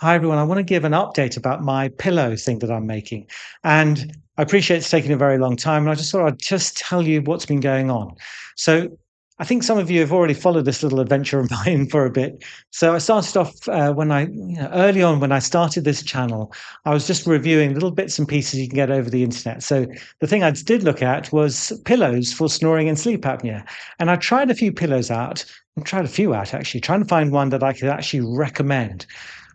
Hi, everyone. I want to give an update about my pillow thing that I'm making. And I appreciate it's taking a very long time. And I just thought I'd just tell you what's been going on. So I think some of you have already followed this little adventure of mine for a bit. So I started off early on when I started this channel, I was just reviewing little bits and pieces you can get over the internet. So the thing I did look at was pillows for snoring and sleep apnea. And I tried a few pillows out and tried a few out actually, trying to find one that I could actually recommend.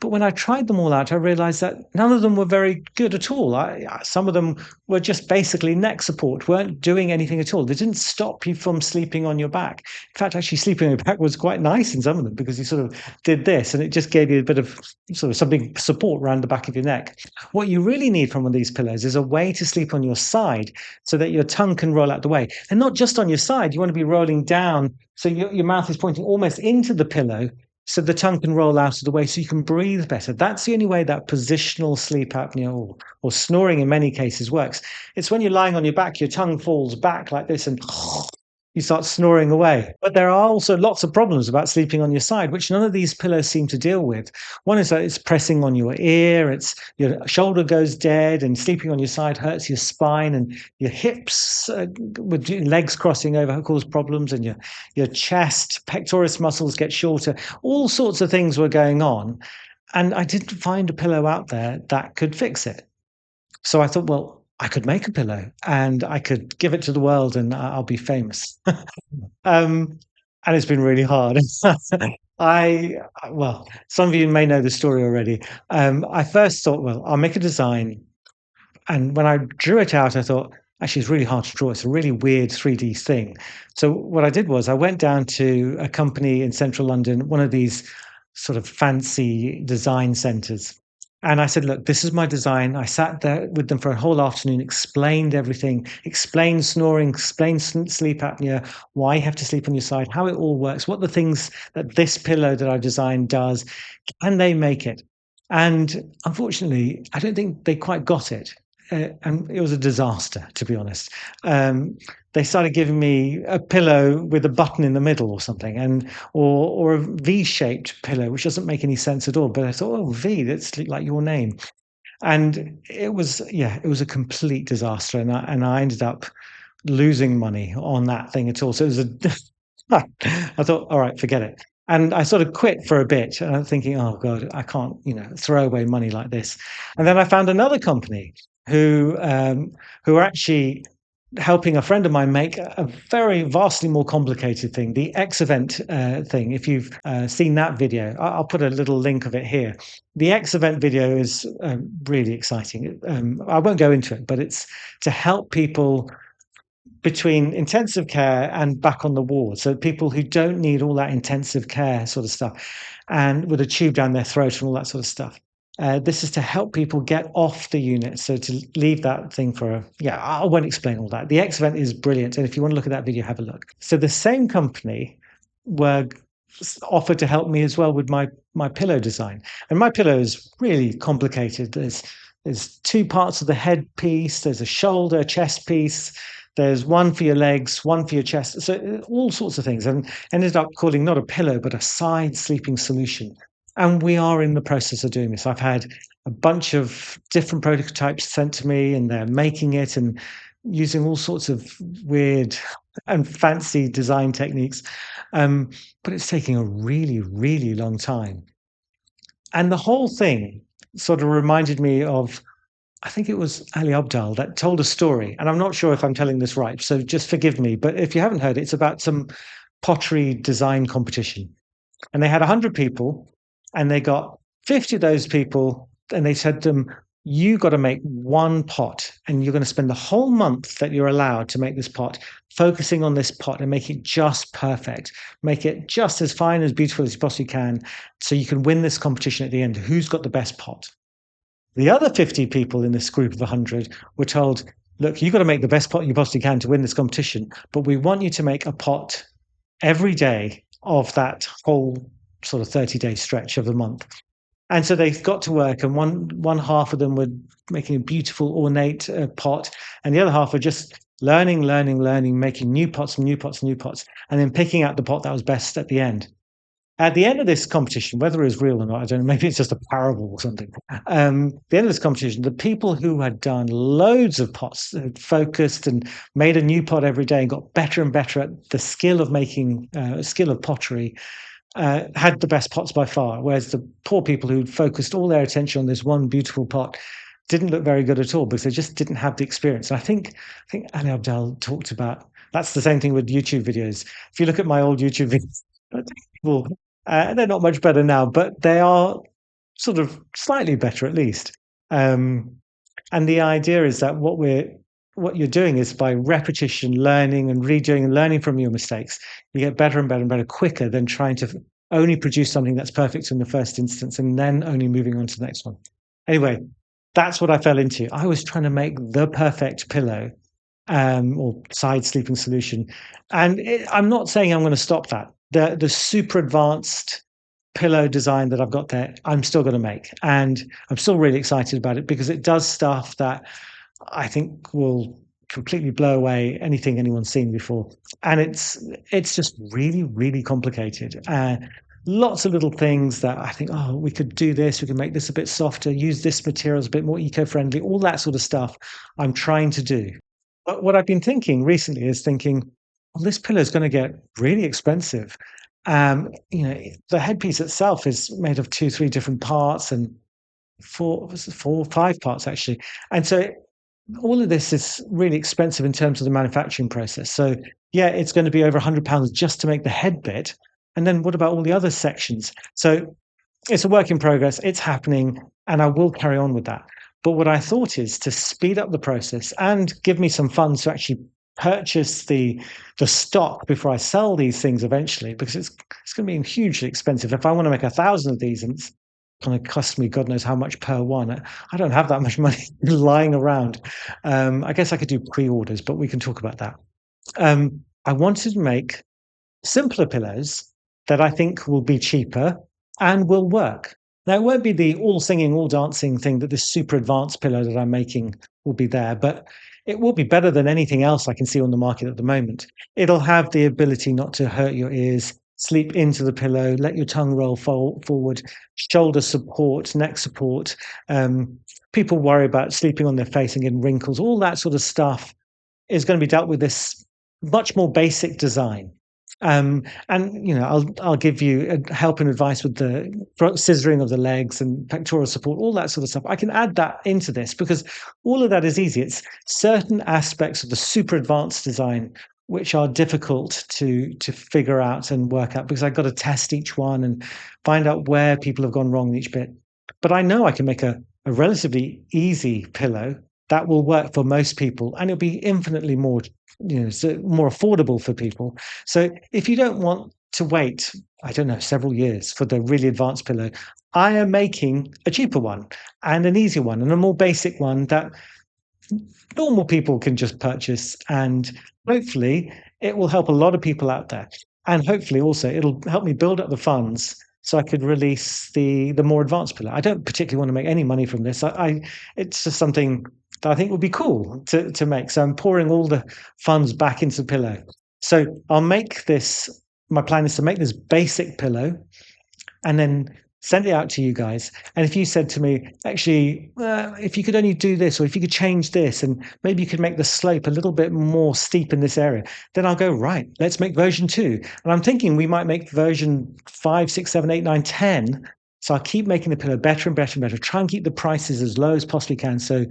But when I tried them all out, I realized that none of them were very good at all. Some of them were just basically neck support, weren't doing anything at all. They didn't stop you from sleeping on your back. In fact, actually, sleeping on your back was quite nice in some of them because you sort of did this and it just gave you a bit of sort of something support around the back of your neck. What you really need from one of these pillows is a way to sleep on your side so that your tongue can roll out the way. And not just on your side, you want to be rolling down so your mouth is pointing almost into the pillow so the tongue can roll out of the way so you can breathe better. That's the only way that positional sleep apnea or snoring in many cases works. It's when you're lying on your back, your tongue falls back like this and you start snoring away. But there are also lots of problems about sleeping on your side, which none of these pillows seem to deal with. One is that it's pressing on your ear, it's your shoulder goes dead, and sleeping on your side hurts your spine, and your hips with your legs crossing over cause problems, and your chest, pectoris muscles get shorter. All sorts of things were going on, and I didn't find a pillow out there that could fix it. So I thought, well, I could make a pillow and I could give it to the world and I'll be famous. Um, and it's been really hard. I well, some of you may know the story already. I first thought, well, I'll make a design, and when I drew it out, I thought, actually, it's really hard to draw. It's a really weird 3D thing. So what I did was I went down to a company in central London, one of these sort of fancy design centers. And I said, look, this is my design. I sat there with them for a whole afternoon, explained everything, explained snoring, explained sleep apnea, why you have to sleep on your side, how it all works, what the things that this pillow that I designed does. Can they make it? And unfortunately, I don't think they quite got it. And it was a disaster, to be honest. They started giving me a pillow with a button in the middle or something, or a V-shaped pillow, which doesn't make any sense at all. But I thought, oh, V, that's like your name. And it was a complete disaster. And I ended up losing money on that thing at all. So it was a I thought, all right, forget it. And I sort of quit for a bit, and I'm thinking, oh God, I can't, throw away money like this. And then I found another company who are actually helping a friend of mine make a very vastly more complicated thing, the X event thing. If you've seen that video, I'll put a little link of it here. The X event video is really exciting. I won't go into it, but it's to help people between intensive care and back on the ward. So people who don't need all that intensive care sort of stuff, and with a tube down their throat and all that sort of stuff. This is to help people get off the unit. So to leave that thing for I won't explain all that. The X event is brilliant. And if you want to look at that video, have a look. So the same company were offered to help me as well with my pillow design. And my pillow is really complicated. There's two parts of the head piece, there's a shoulder, chest piece, there's one for your legs, one for your chest. So all sorts of things. And ended up calling not a pillow, but a side sleeping solution. And we are in the process of doing this. I've had a bunch of different prototypes sent to me, and they're making it and using all sorts of weird and fancy design techniques. But it's taking a really, really long time. And the whole thing sort of reminded me of, I think it was Ali Abdaal that told a story, and I'm not sure if I'm telling this right, so just forgive me. But if you haven't heard it, it's about some pottery design competition. And they had 100 people, and they got 50 of those people, and they said to them, you got to make one pot, and you're going to spend the whole month that you're allowed to make this pot, focusing on this pot and make it just perfect, make it just as fine, as beautiful as you possibly can, so you can win this competition at the end. Who's got the best pot? The other 50 people in this group of 100 were told, look, you've got to make the best pot you possibly can to win this competition, but we want you to make a pot every day of that whole sort of 30-day stretch of the month. And so they got to work, and one half of them were making a beautiful ornate pot, and the other half were just learning, making new pots, and then picking out the pot that was best at the end. At the end of this competition, whether it's real or not, I don't know, maybe it's just a parable or something. The end of this competition, the people who had done loads of pots, had focused and made a new pot every day and got better and better at the skill of making, skill of pottery, had the best pots by far. Whereas the poor people who focused all their attention on this one beautiful pot didn't look very good at all because they just didn't have the experience. And I think Ali Abdal talked about that's the same thing with YouTube videos. If you look at my old YouTube videos, well, they're not much better now, but they are sort of slightly better at least. Um, and the idea is that what you're doing is by repetition, learning and redoing and learning from your mistakes, you get better and better and better quicker than trying to only produce something that's perfect in the first instance and then only moving on to the next one. Anyway, that's what I fell into. I was trying to make the perfect pillow or side sleeping solution. And I'm not saying I'm going to stop that. The super advanced pillow design that I've got there, I'm still going to make, and I'm still really excited about it because it does stuff that I think will completely blow away anything anyone's seen before. And it's just really, really complicated. Lots of little things that I think, oh, we could do this, we can make this a bit softer, use this material as a bit more eco-friendly, all that sort of stuff I'm trying to do. But what I've been thinking recently is thinking, well, this pillow is going to get really expensive. The headpiece itself is made of two, three different parts and four, 5 parts actually. And so all of this is really expensive in terms of the manufacturing process. So yeah, it's going to be over £100 just to make the head bit. And then what about all the other sections? So it's a work in progress. It's happening, and I will carry on with that. But what I thought is to speed up the process and give me some funds to actually purchase the stock before I sell these things eventually, because it's going to be hugely expensive. If I want to make 1,000 of these, and it's going to cost me God knows how much per one, I don't have that much money lying around. I guess I could do pre-orders, but we can talk about that. I wanted to make simpler pillows that I think will be cheaper and will work. Now, it won't be the all singing, all dancing thing that this super advanced pillow that I'm making will be there, but it will be better than anything else I can see on the market at the moment. It'll have the ability not to hurt your ears, sleep into the pillow, let your tongue roll forward, shoulder support, neck support. People worry about sleeping on their face and getting wrinkles, all that sort of stuff is going to be dealt with this much more basic design. And I'll give you help and advice with the scissoring of the legs and pectoral support, all that sort of stuff. I can add that into this because all of that is easy. It's certain aspects of the super advanced design which are difficult to figure out and work out because I've got to test each one and find out where people have gone wrong in each bit. But I know I can make a relatively easy pillow that will work for most people, and it'll be infinitely more, so more affordable for people. So if you don't want to wait, I don't know, several years for the really advanced pillow, I am making a cheaper one and an easier one and a more basic one that normal people can just purchase, and hopefully it will help a lot of people out there. And hopefully also it'll help me build up the funds so I could release the more advanced pillar. I don't particularly want to make any money from this. It's just something that I think would be cool to make. So I'm pouring all the funds back into the pillow. So I'll make this. My plan is to make this basic pillow, and then send it out to you guys. And if you said to me, actually, if you could only do this, or if you could change this, and maybe you could make the slope a little bit more steep in this area, then I'll go, right, let's make version 2. And I'm thinking we might make version 5, 6, 7, 8, 9, 10. So I'll keep making the pillow better and better and better, try and keep the prices as low as possibly can so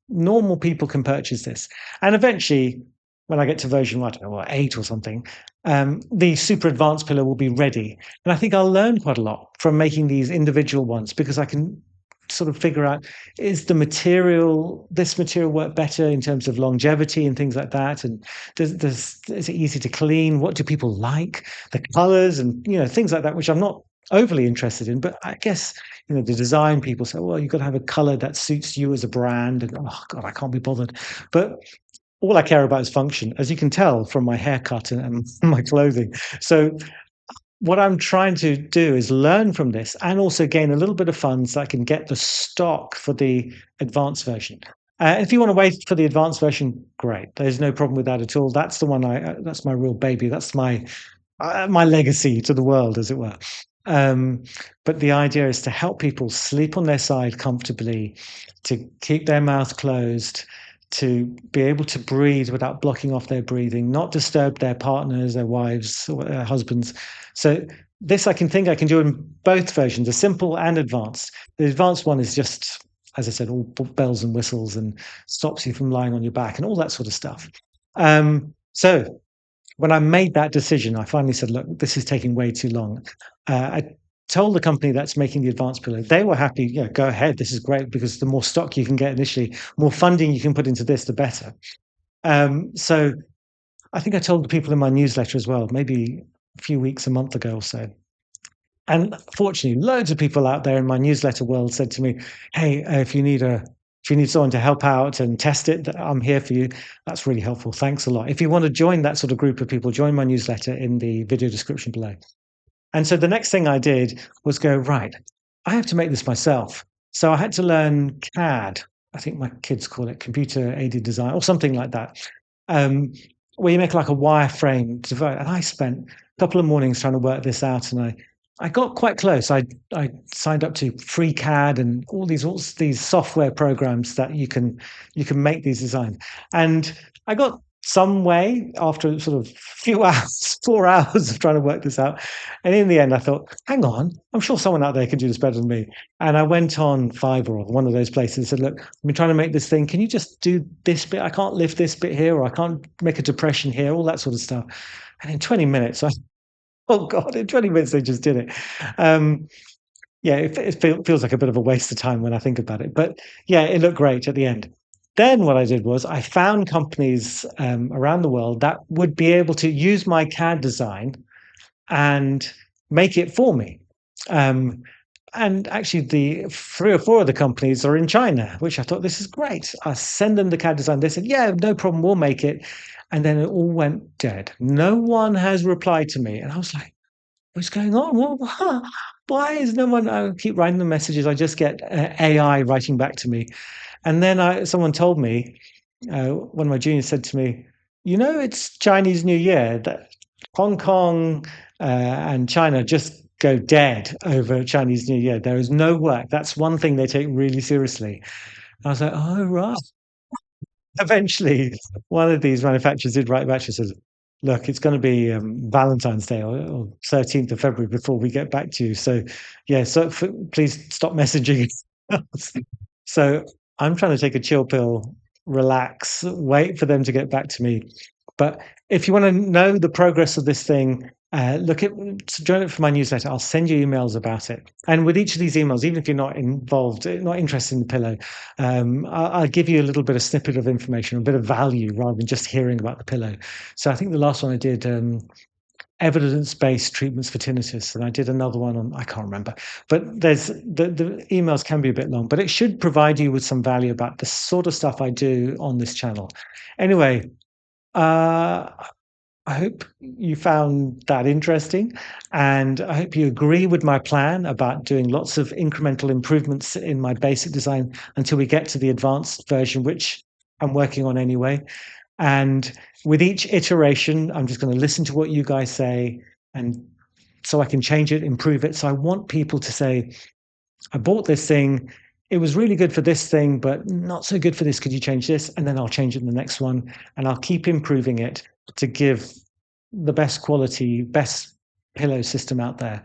normal people can purchase this. And eventually, when I get to version, I don't know, 8 or something, the super advanced pillow will be ready. And I think I'll learn quite a lot from making these individual ones because I can sort of figure out, is this material work better in terms of longevity and things like that? And is it easy to clean? What do people like? The colors and, things like that, which I'm not overly interested in, but I guess, the design people say, well, you've got to have a color that suits you as a brand. And, oh God, I can't be bothered. But all I care about is function, as you can tell from my haircut and my clothing. So what I'm trying to do is learn from this and also gain a little bit of funds so I can get the stock for the advanced version. If you want to wait for the advanced version, great. There's no problem with that at all. That's the one that's my real baby. That's my legacy to the world, as it were. Um, but the idea is to help people sleep on their side comfortably, to keep their mouth closed, to be able to breathe without blocking off their breathing, not disturb their partners, their wives, or their husbands. So this I can do in both versions, the simple and advanced. The advanced one is just, as I said, all bells and whistles and stops you from lying on your back and all that sort of stuff. So when I made that decision, I finally said, "Look, this is taking way too long." I told the company that's making the advanced pillow, they were happy, "Yeah, go ahead. This is great because the more stock you can get initially, more funding you can put into this, the better." So I think I told the people in my newsletter as well, maybe a few weeks, a month ago or so. And fortunately, loads of people out there in my newsletter world said to me, "Hey, if you need someone to help out and test it, I'm here for you." That's really helpful. Thanks a lot. If you want to join that sort of group of people, join my newsletter in the video description below. And so the next thing I did was go, right, I have to make this myself. So I had to learn CAD. I think my kids call it computer aided design or something like that. Um, where you make like a wireframe device. And I spent a couple of mornings trying to work this out, and I got quite close. I signed up to free CAD and all these software programs that you can make these designs. And I got some way after sort of few hours, 4 hours of trying to work this out. And in the end, I thought, hang on, I'm sure someone out there can do this better than me. And I went on Fiverr or one of those places and said, look, I've been trying to make this thing. Can you just do this bit? I can't lift this bit here, or I can't make a depression here, all that sort of stuff. And in 20 minutes, oh God, in 20 minutes, they just did it. Um, yeah, feels like a bit of a waste of time when I think about it. But yeah, it looked great at the end. Then what I did was I found companies around the world that would be able to use my CAD design and make it for me. Um, and actually, the 3 or 4 of the companies are in China, which I thought, "This is great." I send them the CAD design. They said, "Yeah, no problem, we'll make it." And then it all went dead. No one has replied to me, and I was like, "What's going on? Why is no one?" I keep writing the messages. I just get AI writing back to me, and then someone told me, one of my juniors said to me, "You know, it's Chinese New Year. That Hong Kong and China just go dead over Chinese New Year. There is no work. That's one thing they take really seriously." I was like, "Oh, right." Eventually, one of these manufacturers did write back and says, "Look, it's gonna be, Valentine's Day or 13th of February before we get back to you. So, yeah, so please stop messaging us." So, I'm trying to take a chill pill, relax, wait for them to get back to me. But if you wanna know the progress of this thing, look at join up for my newsletter. I'll send you emails about it. And with each of these emails, even if you're not involved, not interested in the pillow, I'll give you a little bit of snippet of information, a bit of value rather than just hearing about the pillow. So I think the last one I did, evidence-based treatments for tinnitus, and I did another one on I can't remember. But there's the emails can be a bit long, but it should provide you with some value about the sort of stuff I do on this channel. Anyway, uh, I hope you found that interesting, and I hope you agree with my plan about doing lots of incremental improvements in my basic design until we get to the advanced version, which I'm working on anyway. And with each iteration, I'm just going to listen to what you guys say, and so I can change it, improve it. So I want people to say, "I bought this thing. It was really good for this thing, but not so good for this. Could you change this?" And then I'll change it in the next one, and I'll keep improving it to give the best quality, best pillow system out there.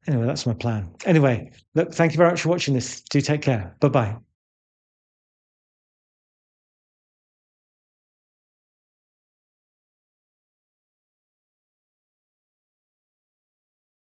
Anyway, that's my plan. Anyway, look, thank you very much for watching this. Do take care. Bye bye.